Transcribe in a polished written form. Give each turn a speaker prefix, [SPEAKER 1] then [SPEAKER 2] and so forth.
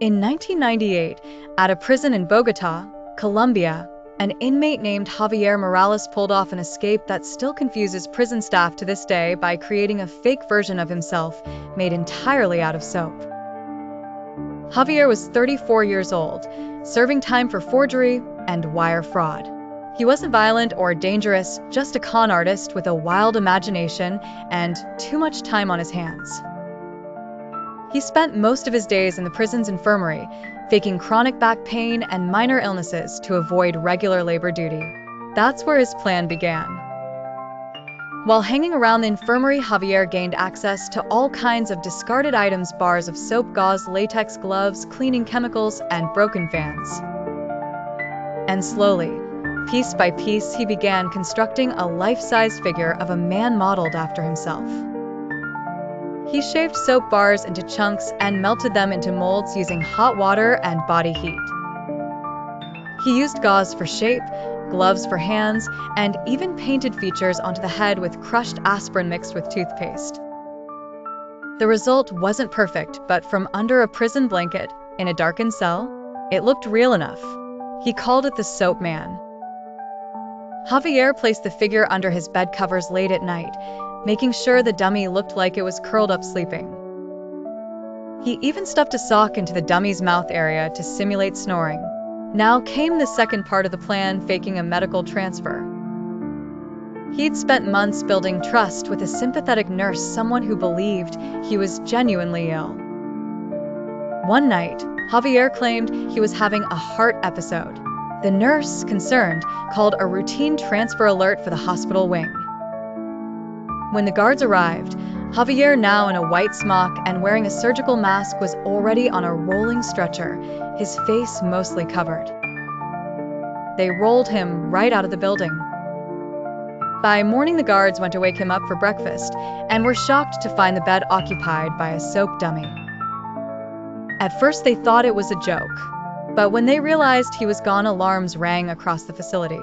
[SPEAKER 1] In 1998, at a prison in Bogota, Colombia, an inmate named Javier Morales pulled off an escape that still confuses prison staff to this day by creating a fake version of himself made entirely out of soap. Javier was 34 years old, serving time for forgery and wire fraud. He wasn't violent or dangerous, just a con artist with a wild imagination and too much time on his hands. He spent most of his days in the prison's infirmary, faking chronic back pain and minor illnesses to avoid regular labor duty. That's where his plan began. While hanging around the infirmary, Javier gained access to all kinds of discarded items: bars of soap, gauze, latex gloves, cleaning chemicals, and broken fans. And slowly, piece by piece, he began constructing a life-size figure of a man modeled after himself. He shaved soap bars into chunks and melted them into molds using hot water and body heat. He used gauze for shape, gloves for hands, and even painted features onto the head with crushed aspirin mixed with toothpaste. The result wasn't perfect, but from under a prison blanket, in a darkened cell, it looked real enough. He called it the Soap Man. Javier placed the figure under his bed covers late at night, making sure the dummy looked like it was curled up sleeping. He even stuffed a sock into the dummy's mouth area to simulate snoring. Now came the second part of the plan: faking a medical transfer. He'd spent months building trust with a sympathetic nurse, someone who believed he was genuinely ill. One night, Javier claimed he was having a heart episode. The nurse, concerned, called a routine transfer alert for the hospital wing. When the guards arrived, Javier, now in a white smock and wearing a surgical mask, was already on a rolling stretcher, his face mostly covered. They rolled him right out of the building. By morning, the guards went to wake him up for breakfast and were shocked to find the bed occupied by a soap dummy. At first, they thought it was a joke, but when they realized he was gone, alarms rang across the facility.